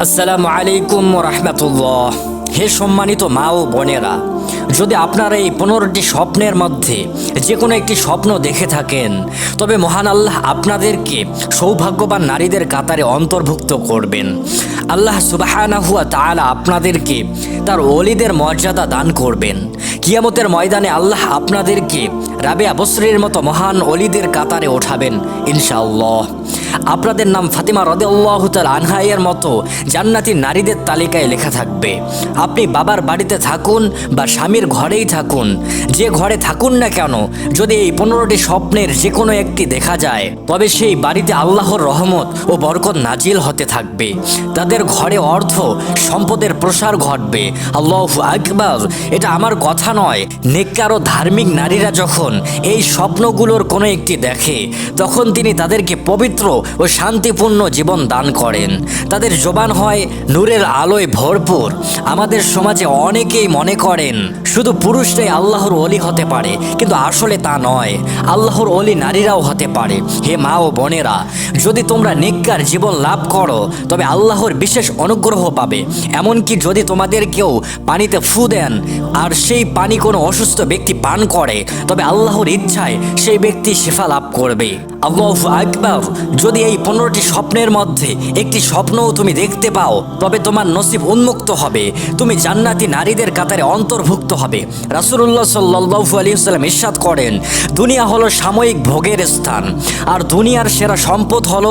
আসসালামু আলাইকুম রাহমাতুল্লাহ। হে সম্মানিত মা ও বোনেরা, যদি আপনারা এই 15টি স্বপ্নের মধ্যে যে কোনো একটি স্বপ্ন দেখে থাকেন, তবে মহান আল্লাহ আপনাদেরকে সৌভাগ্যবান নারীদের কাতারে অন্তর্ভুক্ত করবেন। আল্লাহ সুবহানাহু ওয়া তাআলা আপনাদেরকে তার ওলিদের মর্যাদা দান করবেন। কিয়ামতের ময়দানে আল্লাহ আপনাদেরকে রাবেয়া বসরির মতো মহান ওলিদের কাতারে ওঠাবেন ইনশাআল্লাহ। আপনাদের নাম ফাতিমা রাদিয়াল্লাহু তাআলা আনহা এর মতো জান্নাতি নারীদের তালিকায় লেখা থাকবে। আপনি বাবার বাড়িতে থাকুন বা স্বামীর ঘরেই থাকুন, যে ঘরে থাকুন না কেন, যদি এই 15টি স্বপ্নের যে কোনো একটি দেখা যায়, তবে সেই বাড়িতে আল্লাহর রহমত ও বরকত নাজিল হতে থাকবে। তাদের ঘরে অর্থ সম্পদের প্রসার ঘটবে। আল্লাহু আকবার। এটা আমার কথা নয়। নেককার ও ধার্মিক নারীরা যখন এই স্বপ্নগুলোর কোনো একটি দেখে, তখন তিনি তাদেরকে পবিত্র ও শান্তিপূর্ণ জীবন দান করেন। তাদের জবান হয় নূরের আলোয় ভরপুর। আমাদের সমাজে অনেকেই মনে করেন শুধু পুরুষরাই আল্লাহর ওলি হতে পারে, কিন্তু আসলে তা নয়। আল্লাহর ওলি নারীরাও হতে পারে। হে মা ও বোনেরা, যদি তোমরা নেককার জীবন লাভ করো, তবে আল্লাহর বিশেষ অনুগ্রহ পাবে। এমনকি যদি তোমাদের কেউ পানিতে ফু দেন আর সেই পানি কোনো অসুস্থ ব্যক্তি পান করে, তবে আল্লাহর ইচ্ছায় সেই ব্যক্তি শিফা লাভ করবে। আল্লাহু আকবার। যদি এই 15টি স্বপ্নের মধ্যে একটি স্বপ্নও তুমি দেখতে পাও, তবে তোমার নসিব উন্মুক্ত হবে, তুমি জান্নাতি নারীদের কাতারে অন্তর্ভুক্ত হবে। রাসূলুল্লাহ সাল্লাল্লাহু আলাইহি ওয়াসাল্লাম ইরশাদ করেন, দুনিয়া হলো সাময়িক ভোগের স্থান, আর দুনিয়ার সেরা সম্পদ হলো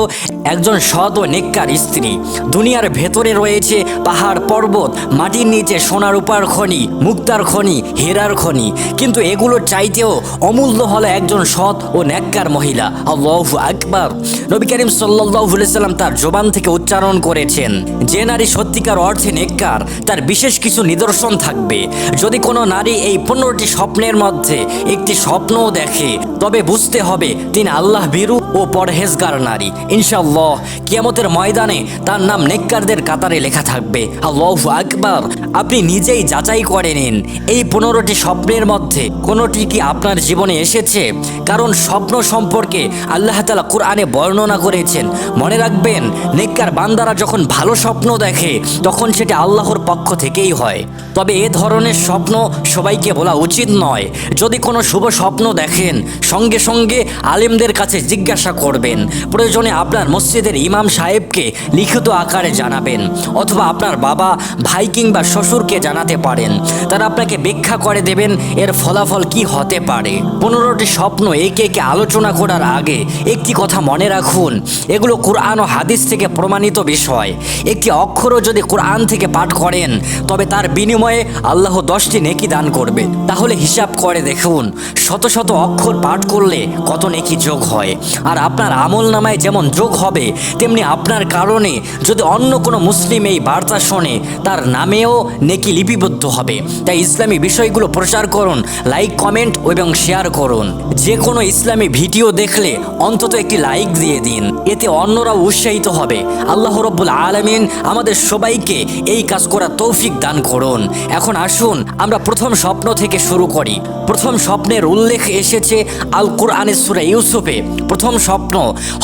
একজন সৎ ও নেককার স্ত্রী। দুনিয়ার ভেতরে রয়েছে পাহাড় পর্বত, মাটির নিচে সোনার রূপার খনি, মুক্তার খনি, হীরার খনি, কিন্তু এগুলোর চাইতেও অমূল্য হলো একজন সৎ ও নেককার মহিলা। আল্লাহু আকবার। নবী করিম সাল্লাল্লাহু আলাইহি সাল্লাম তার জবান থেকে উচ্চারণ করেছেন, যে নারী সত্যিকার অর্থে নেককার, তার বিশেষ কিছু নিদর্শন থাকবে। যদি কোনো নারী এই 15টি স্বপ্নের মধ্যে একটি স্বপ্নও দেখে, তবে বুঝতে হবে তিনি আল্লাহ ভীরু ও পরহেজগার নারী। ইনশাআল্লাহ কিয়ামতের ময়দানে তার নাম নেককারদের কাতারে লেখা থাকবে। আল্লাহু আকবার। আপনি নিজেই যাচাই করে নিন, এই 15টি স্বপ্নের মধ্যে কোনোটি কি আপনার জীবনে এসেছে? কারণ স্বপ্ন সম্পর্কে আল্লাহ তাআলা কোরআনে বর্ণনা করেছেন। মনে রাখবেন, নেককার বান্দারা যখন ভালো স্বপ্ন দেখে, তখন সেটা আল্লাহর পক্ষ থেকেই হয়। তবে এ ধরনের স্বপ্ন সবাইকে বলা উচিত নয়। যদি কোনো শুভ স্বপ্ন দেখেন, সঙ্গে সঙ্গে আলেমদের কাছে জিজ্ঞাসা করবেন। প্রয়োজনে আপনার মসজিদের ইমাম সাহেবকে লিখিত আকারে জানাবেন, অথবা আপনার বাবা, ভাই কিংবা শ্বশুরকে জানাতে পারেন। তারা আপনাকে ব্যাখ্যা করে দেবেন এর ফলাফল কি হতে পারে। 15টি স্বপ্ন একে একে আলোচনা করার আগে একটি কথা মনে রাখুন, এগুলো কোরআন ও হাদিস থেকে প্রমাণিত বিষয়। একটি অক্ষরও যদি কোরআন থেকে পাঠ করেন, তবে তার বিনিময়ে আল্লাহ 10টি নেকি দান করবে। তাহলে হিসাব করে দেখুন, শত শত অক্ষর পাঠ করলে কত নেকি যোগ হয়। আর আপনার আমল নামায় যেমন যোগ হবে, তেমনি আপনার কারণে যদি অন্য কোনো মুসলিম এই বার্তা শোনে, তার নামেও নেকি লিপিবদ্ধ হবে। তাই ইসলামী বিষয়গুলো প্রচার করুন, লাইক, কমেন্ট এবং শেয়ার করুন। যে কোনো ইসলামী ভিডিও দেখলে অন্তত একটি লাইক দিয়ে দিন, এতে অন্যরাও উৎসাহিত হবে। আল্লাহ রাব্বুল আলামিন আমাদের সবাইকে এই কাজ করার তৌফিক দান করুন। এখন আসুন আমরা প্রথম স্বপ্ন থেকে শুরু করি। প্রথম স্বপ্নের উল্লেখ এসেছে আল কোরআনের সূরা ইউসুফে। প্রথম স্বপ্ন,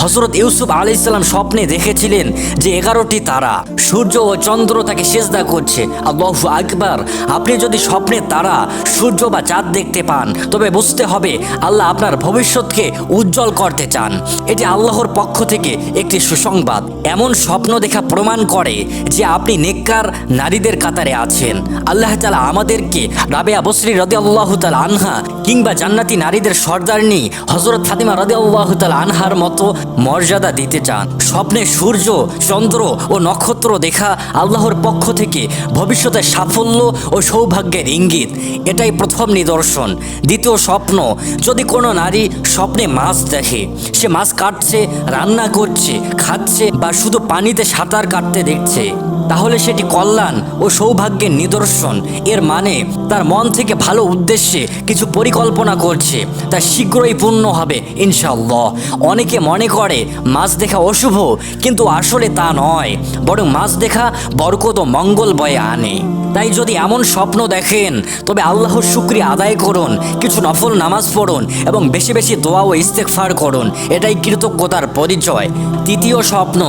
হযরত ইউসুফ আলাইহিস সালাম স্বপ্নে দেখেছিলেন যে 11টি তারা, সূর্য ও চন্দ্র তাকে সিজদা করছে। আল্লাহু আকবার। আপনি যদি স্বপ্নে তারা, সূর্য বা চাঁদ দেখতে পান, তবে বুঝতে হবে আল্লাহ আপনার ভবিষ্যৎকে উজ্জ্বল করতে চান। এটি আল্লাহর পক্ষ থেকে একটি সুসংবাদ। এমন স্বপ্ন দেখা প্রমাণ করে যে আপনি নেককার নারীদের কাতারে আছেন। আল্লাহ তাআলা আমাদেরকে রাবেয়া বসরি রাদিয়াল্লাহু তাআলা আনহা কিংবা জান্নাতি নারীদের সর্দারনী হযরত ফাতিমা রাদিয়াল্লাহু তাআলা আনহার মতো মর্যাদা দিতে চান। স্বপ্নে সূর্য, চন্দ্র ও নক্ষত্র দেখা আল্লাহর পক্ষ থেকে ভবিষ্যতের সাফল্য ও সৌভাগ্যের ইঙ্গিত। এটাই প্রথম নিদর্শন। দ্বিতীয় স্বপ্ন, যদি কোনো নারী স্বপ্নে মাছ দেখে, সে মাছ কাটছে, রান্না করছে, খাচ্ছে বা শুধু পানিতে সাঁতার কাটতে দেখছে, তাহলে সেটি কল্যাণ ও সৌভাগ্যের নিদর্শন। এর মানে তার মন থেকে ভালো উদ্দেশ্যে কিছু পরিকল্পনা করছে, তা শীঘ্রই পূর্ণ হবে ইনশাআল্লাহ। অনেকে মনে করে মাছ দেখা অশুভ, কিন্তু আসলে তা নয়, বরং মাছ দেখা বরকত ও মঙ্গল বয়ে আনে। তাই যদি এমন স্বপ্ন দেখেন তবে আল্লাহর শুকরিয়া আদায় করুন, কিছু নফল নামাজ পড়ুন এবং বেশি বেশি দোয়া ও ইস্তেগফার করুন, এটাই কৃতজ্ঞতার পরিচয়। তৃতীয় স্বপ্ন,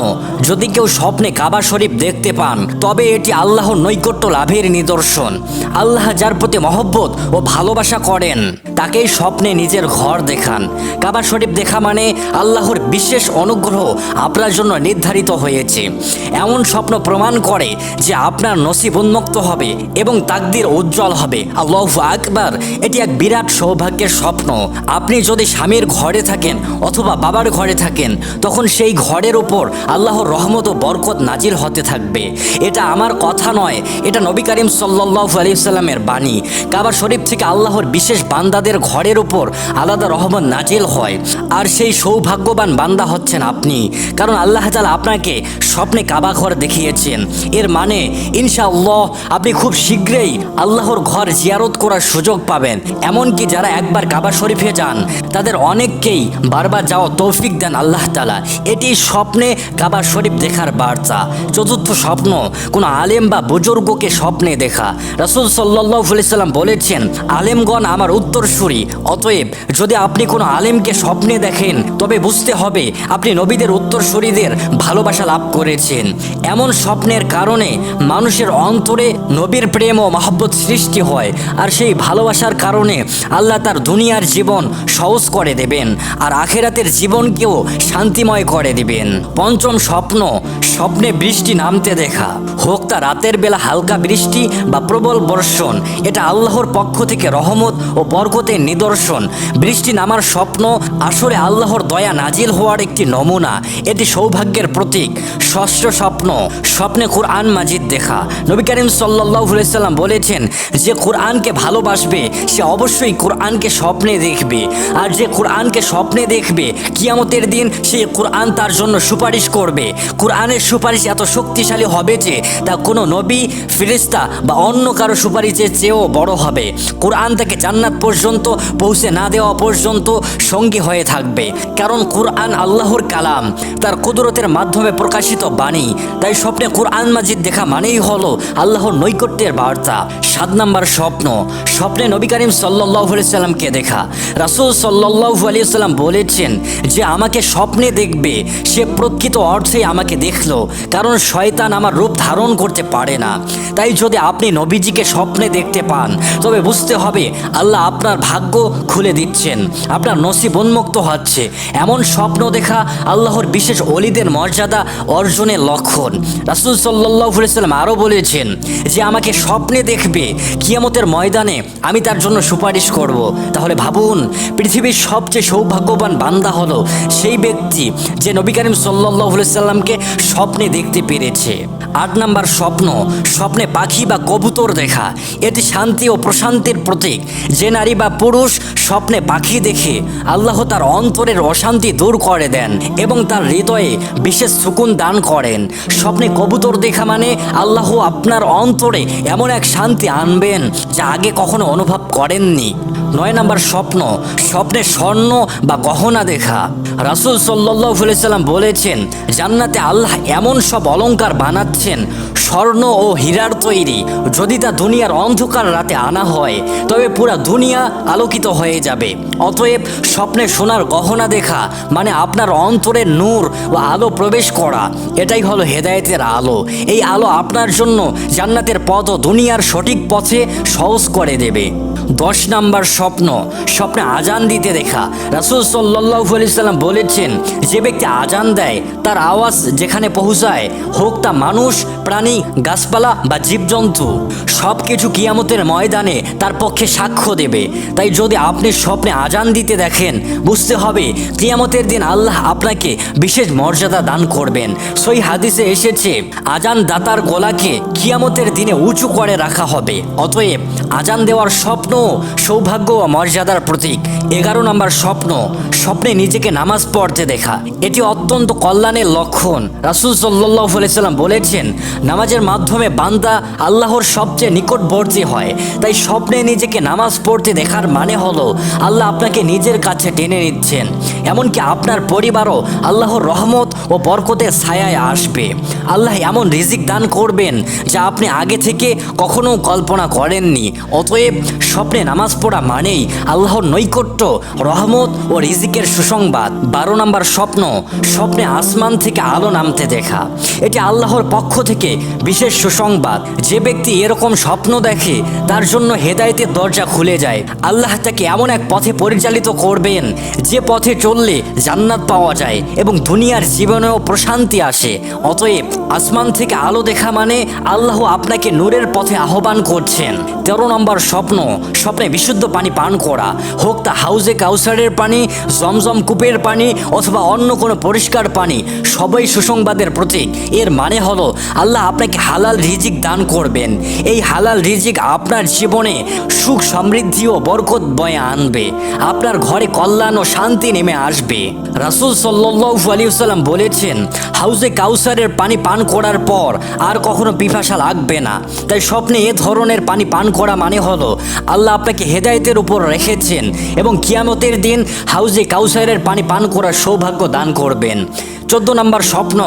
যদি কেউ স্বপ্নে কাবা শরীফ দেখতে পান তবে এটি আল্লাহর নৈকট্য লাভের নিদর্শন। আল্লাহ যার প্রতি মহব্বত ও ভালোবাসা করেন তাকেই স্বপ্নে নিজের ঘর দেখান। কাবা শরীফ দেখা মানে আল্লাহর বিশেষ অনুগ্রহ আপনার জন্য নির্ধারিত হয়েছে। এমন স্বপ্ন প্রমাণ করে যে আপনার নসিব উন্মুক্ত হবে এবং তাকদির উজ্জ্বল হবে। আল্লাহু আকবার, এটি এক বিরাট সৌভাগ্যের স্বপ্ন। আপনি যদি স্বামীর ঘরে থাকেন অথবা বাবার ঘরে থাকেন, তখন সেই ঘরের উপর আল্লাহর রহমত ও বরকত নাজিল হতে থাকবে। এটা আমার কথা নয়, এটা নবী করিম সাল্লাল্লাহু আলাইহি সাল্লামের বাণী। কাবা শরীফ থেকে আল্লাহর বিশেষ বান্দাদের ঘরের উপর আলাদা রহমত নাজিল হয়, আর সেই সৌভাগ্যবান বান্দা হচ্ছেন আপনি, কারণ আল্লাহ তাআলা আপনাকে স্বপ্নে কাবা ঘর দেখিয়েছেন। এর মানে ইনশাআল্লাহ আপনি খুব শীঘ্রই আল্লাহর ঘর জিয়ারত করার সুযোগ পাবেন। এমনকি যারা একবার কাবা শরীফে যান তাদের অনেককেই বারবার যাওয়া তৌফিক দেন আল্লাহ তাআলা। এটি স্বপ্নে কাবা শরীফ দেখার বার্তা। চতুর্থ স্বপ্ন, কোনো আলেম বা বুজুর্গকে স্বপ্নে দেখা। রাসূল সাল্লাল্লাহু আলাইহি সাল্লাম বলেছেন, আলেমগণ আমার উত্তরসূরি। অতএব যদি আপনি কোনো আলেমকে স্বপ্নে দেখেন তবে বুঝতে হবে আপনি নবীদের উত্তরসূরিদের ভালোবাসা লাভ করেছেন। এমন স্বপ্নের কারণে মানুষের অন্তরে নবীর প্রেম ও মহব্বত সৃষ্টি হয়, আর সেই ভালোবাসার কারণে আল্লাহ তার দুনিয়ার জীবন সহজ করে দেবেন আর আখেরাতের জীবনকেও শান্তিময় করে দিবেন। পঞ্চম স্বপ্ন, স্বপ্নে বৃষ্টি নামতে দেখা। হোক তা রাতের বেলা হালকা বৃষ্টি বা প্রবল বর্ষণ, এটা আল্লাহর পক্ষ থেকে রহমত ও বরকতের নিদর্শন। বৃষ্টি নামার স্বপ্ন আসলে আল্লাহর দয়া নাজিল হওয়ার একটি নমুনা, এটি সৌভাগ্যের প্রতীক। ষষ্ঠ স্বপ্ন, স্বপ্নে কুরআন মাজিদ দেখা। নবী করিম সাল্লাল্লাহু আলাইহি সাল্লাম বলেছেন, যে কুরআনকে ভালোবাসবে সে অবশ্যই কুরআনকে স্বপ্নে দেখবে, আর যে কুরআনকে স্বপ্নে দেখবে কিয়ামতের দিন সেই কুরআন তার জন্য সুপারিশ করবে। কুরআনের সুপারিশ এত শক্তিশালী হবে যে তা কোনো নবী, ফেরেশতা বা অন্য কারো সুপারিশের চেয়েও বড় হবে। কুরআন তাকে জান্নাত পর্যন্ত পৌঁছে না দেওয়া পর্যন্ত সঙ্গী হয়ে থাকবে, কারণ কুরআন আল্লাহর কালাম, তার কুদরতের মাধ্যমে প্রকাশিত বাণী। তাই স্বপ্নে কুরআন মাজিদ দেখা মানেই হলো আল্লাহর নৈকট্যের বার্তা। 7 নম্বর স্বপ্ন, স্বপ্নে নবী করিম সাল্লাল্লাহু আলাইহি সাল্লামকে দেখা। রাসূল সাল্লাল্লাহু আলাইহি সাল্লাম বলেছেন, যে আমাকে স্বপ্নে দেখবে সে প্রকৃত অর্থেই আমাকে দেখলো, কারণ শয়তান আমার রূপ ধারণ করতে পারে না। তাই যদি আপনি নবীজিকে স্বপ্নে দেখতে পান তবে বুঝতে হবে আল্লাহ আপনার ভাগ্য খুলে দিচ্ছেন, আপনার নসিব উন্মুক্ত হচ্ছে। এমন স্বপ্ন দেখা আল্লাহর বিশেষ ওলিদের মর্যাদা অর্জনের লক্ষণ। রাসূল সাল্লাল্লাহু আলাইহি সাল্লাম আরও বলেছেন, যে আমাকে স্বপ্নে দেখবে কিয়ামতের ময়দানে আমি তার জন্য সুপারিশ করব। তাহলে ভাবুন, পৃথিবীর সবচেয়ে সৌভাগ্যবান বান্দা হলো সেই ব্যক্তি যে নবী করিম সাল্লাল্লাহু আলাইহি সাল্লামকে স্বপ্নে দেখতে পেরেছে। 8 নম্বর স্বপ্ন, স্বপ্নে পাখি বা কবুতর দেখা। এটি শান্তি ও প্রশান্তির প্রতীক। যে নারী বা পুরুষ স্বপ্নে পাখি দেখে আল্লাহ তার অন্তরের অশান্তি দূর করে দেন এবং তার হৃদয়ে বিশেষ সুকুন দান করেন। স্বপ্নে কবুতর দেখা মানে আল্লাহ আপনার অন্তরে এমন এক শান্তি আনবেন যা আগে কখনো অনুভব করেননি। 9 নম্বর স্বপ্ন, স্বপ্নে স্বর্ণ বা গহনা দেখা। রাসূল সাল্লাল্লাহু আলাইহি সাল্লাম বলেছেন, জান্নাতে আল্লাহ এমন সব অলংকার বানাচ্ছেন স্বর্ণ ও হীরার তৈরি, যদি তা দুনিয়ার অন্ধকার রাতে আনা হয় তবে পুরা দুনিয়া আলোকিত হয়ে যাবে। অতএব স্বপ্নে সোনার গহনা দেখা মানে আপনার অন্তরের নূর ও আলো প্রবেশ করা। এটাই হলো হেদায়েতের আলো। এই আলো আপনার জন্য জান্নাতের পথ ও দুনিয়ার সঠিক পথে সহজ করে দেবে। 10 নম্বর স্বপ্ন, স্বপ্নে আজান দিতে দেখা। রাসূল সাল্লাল্লাহু আলাইহি সাল্লাম বলেছেন, যে ব্যক্তি আজান দেয় তার আওয়াজ যেখানে পৌঁছায়, হোক তা মানুষ, প্রাণী, গাছপালা বা জীবজন্তু, সব কিছু কিয়ামতের ময়দানে তার পক্ষে সাক্ষ্য দেবে। তাই যদি আপনি স্বপ্নে আজান দিতে দেখেন বুঝতে হবে কিয়ামতের দিন আল্লাহ আপনাকে বিশেষ মর্যাদা দান করবেন। সহিহ হাদিসে এসেছে, আজান দাতার গলাকে কিয়ামতের দিনে উঁচু করে রাখা হবে। অতএব আজান দেওয়ার স্বপ্ন সৌভাগ্য ও মর্যাদার প্রতীক। 11 নম্বর স্বপ্ন, স্বপ্নে নিজেকে নামাজ পড়তে দেখা। এটি অত্যন্ত কল্যাণের লক্ষণ। রাসূল সাল্লাল্লাহু আলাইহি সাল্লাম বলেছেন, নামাজের মাধ্যমে বান্দা আল্লাহর সবচেয়ে সবচেয়ে নিকটবর্তী হয়। তাই স্বপ্নে নিজেকে নামাজ পড়তে দেখার মানে হলো আল্লাহ আপনাকে নিজের কাছে টেনে নিচ্ছেন। এমনকি আপনার পরিবারও আল্লাহর রহমত ও বরকতের ছায়ায় আসবে। আল্লাহ এমন রিজিক দান করবেন যা আপনি আগে থেকে কখনো কল্পনা করেননি। অতএব স্বপ্নে নামাজ পড়া মানেই আল্লাহর নৈকট্য, রহমত ও রিজিকের সুসংবাদ। 12 নম্বর স্বপ্ন, স্বপ্নে আসমান থেকে আলো নামতে দেখা। এটি আল্লাহর পক্ষ থেকে বিশেষ সুসংবাদ। যে ব্যক্তি এরকম স্বপ্ন দেখে তার জন্য হেদায়েতের দরজা খুলে যায়। আল্লাহ তাকে এমন এক পথে পরিচালিত করবেন যে পথে চললে জান্নাত পাওয়া যায় এবং দুনিয়ার জীবনেও প্রশান্তি আসে। অতএব আসমান থেকে আলো দেখা মানে আল্লাহ আপনাকে নূরের পথে আহ্বান করছেন। 13 নম্বর স্বপ্ন, স্বপ্নে বিশুদ্ধ পানি পান করা। হোক তা হাউজে কাউসারের পানি, জমজম কূপের পানি অথবা অন্য কোনো পরিষ্কার পানি, সবই সুসংবাদের প্রতীক। এর মানে হলো আল্লাহ আপনাকে হালাল রিজিক দান করবেন। এই হালাল রিজিক আপনার জীবনে সুখ, সমৃদ্ধি ও বরকত বয়ে আনবে। আপনার ঘরে কল্যাণ ও শান্তি নেমে আসবে। রাসূল সাল্লাল্লাহু আলাইহি ওয়াসাল্লাম বলেছেন, হাউজে কাউসারের পানি পান করার পর আর কখনো পিপাসা লাগবে না। তাই স্বপ্নে এ ধরনের পানি পান করা মানে হলো আল্লাহ আপনাকে হেদায়েতের উপর রেখেছেন এবং কিয়ামতের দিন হাউজে কাউসারের পানি পান করার সৌভাগ্য দান করবেন। 14 নম্বর স্বপ্ন,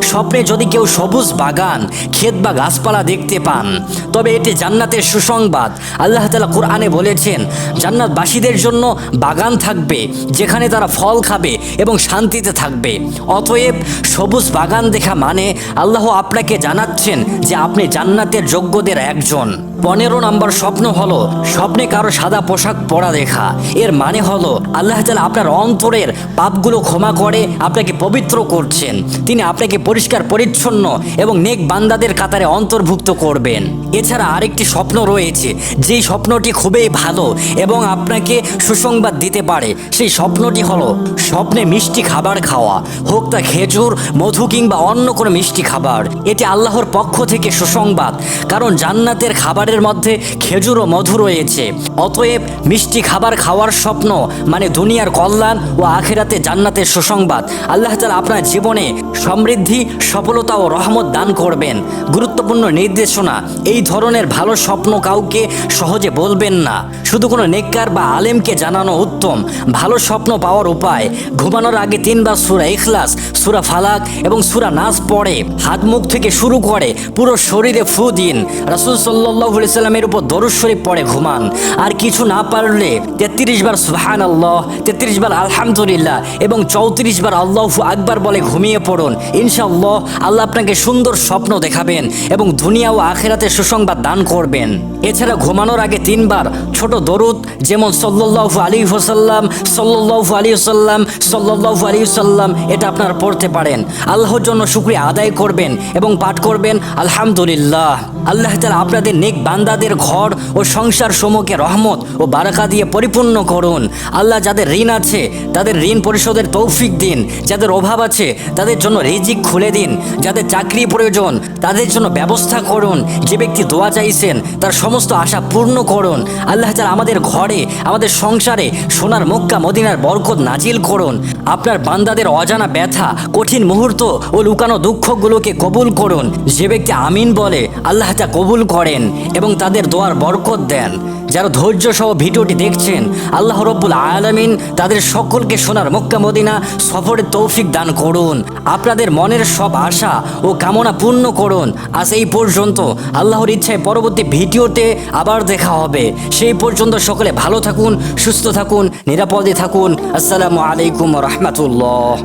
স্বপ্নে যদি কেউ সবুজ বাগান, ক্ষেত বা গাছপালা দেখতে পান তবে এটি জান্নাতের সুসংবাদ। আল্লাহ তাআলা কোরআনে বলেছেন, জান্নাতবাসীদের জন্য বাগান থাকবে যেখানে তারা ফল খাবে এবং শান্তিতে থাকবে। অতএব সবুজ বাগান দেখা মানে আল্লাহ আপনাকে জানাচ্ছেন যে আপনি জান্নাতের যোগ্যদের একজন। 15 নম্বর স্বপ্ন হলো স্বপ্নে কারো সাদা পোশাক পরা দেখা। এর মানে হলো আল্লাহ তাআলা আপনার অন্তরের পাপগুলো ক্ষমা করে আপনাকে পবিত্র করছেন। তিনি আপনাকে পরিষ্কার পরিচ্ছন্ন এবং নেক বান্দাদের কাতারে অন্তর্ভুক্ত করবেন। এছাড়া আরেকটি স্বপ্ন রয়েছে, যেই স্বপ্নটি খুবই ভালো এবং আপনাকে সুসংবাদ দিতে পারে। সেই স্বপ্নটি হলো স্বপ্নে মিষ্টি খাবার খাওয়া, হোক তা খেজুর, মধু কিংবা অন্য কোনো মিষ্টি খাবার। এটি আল্লাহর পক্ষ থেকে সুসংবাদ, কারণ জান্নাতের খাবারের মধ্যে খেজুর ও মধু রয়েছে। অতএব মিষ্টি খাবার খাওয়ার স্বপ্ন মানে দুনিয়ার কল্যাণ ও আখিরাতে জান্নাতের সুসংবাদ। আল্লাহ তাআলা আপনার জীবনে সমৃদ্ধি, সফলতা ও রহমত দান করবেন। গুরুত্বপূর্ণ নির্দেশনা, এই ধরনের ভালো স্বপ্ন কাউকে সহজে বলবেন না, শুধু কোনো নেককার বা আলেমকে জানানো উত্তম। ভালো স্বপ্ন পাওয়ার উপায়, ঘুমানোর আগে 3 বার সূরা ইখলাস, সূরা ফালাক এবং সূরা নাস পড়ে হাত মুখ থেকে শুরু করে পুরো শরীরে ফু দিন। রাসূল সাল্লাল্লাহু আলাইহি সাল্লামের উপর দরুদ শরীফ পড়ে ঘুমান। আর কিছু না পারলে 33 বার সুবহানাল্লাহ, 33 বার আলহামদুলিল্লাহ এবং 34 বার আল্লাহু আকবার বলে ঘুমিয়ে পড়ুন। ইনশাআল্লাহ আল্লাহ আপনাকে সুন্দর স্বপ্ন দেখাবেন এবং দুনিয়া ও আখিরাতে সুসংবাদ দান করবেন। এছাড়া ঘুমানোর আগে 3 বার ছোট দরুদ, যেমন সাল্লাল্লাহু আলাইহি ওয়াসাল্লাম, সাল্লাল্লাহু আলাইহি ওয়াসাল্লাম, সাল্লাল্লাহু আলাইহি ওয়াসাল্লাম, এটা আপনারা পড়তে পারেন। আল্লাহর জন্য শুকরিয়া আদায় করবেন এবং পাঠ করবেন আলহামদুলিল্লাহ। আল্লাহ তাআলা আপনাদের নেক বান্দাদের ঘর ও সংসার সমূহকে রহমত ও বারাকা দিয়ে পরিপূর্ণ করুন। আল্লাহ যাদের ঋণ আছে তাদের ঋণ পরিশোধের তৌফিক দিন। যাদের অভাব আছে তাদের জন্য রিজিক খুলে দিন। যাদের চাকরি প্রয়োজন তাদের জন্য ব্যবস্থা করুন। যে ব্যক্তি দোয়া চাইছেন তার সমস্ত আশা পূর্ণ করুন। আল্লাহ তাআলা আমাদের ঘরে, আমাদের সংসারে সোনার মক্কা মদিনার বরকত নাজিল করুন। আপনার বান্দাদের অজানা ব্যথা, কঠিন মুহূর্ত ও লুকানো দুঃখগুলোকে কবুল করুন। যে ব্যক্তি আমিন বলে আল্লাহ তা কবুল করেন এবং তাদের দোয়ার বরকত দেন। যারা ধৈর্য সহ ভিডিওটি দেখছেন, আল্লাহ রব্বুল আলামিন তাদের সকলকে সোনার মক্কা মদিনা সফরের তৌফিক দান করুন। আপনাদের মনের সব আশা ও কামনা পূর্ণ করুন। আজ এই পর্যন্ত। আল্লাহর ইচ্ছায় পরবর্তী ভিডিওতে আবার দেখা হবে। সেই পর্যন্ত সকলে ভালো থাকুন, সুস্থ থাকুন, নিরাপদে থাকুন। আসসালামু আলাইকুম ওয়া রাহমাতুল্লাহ।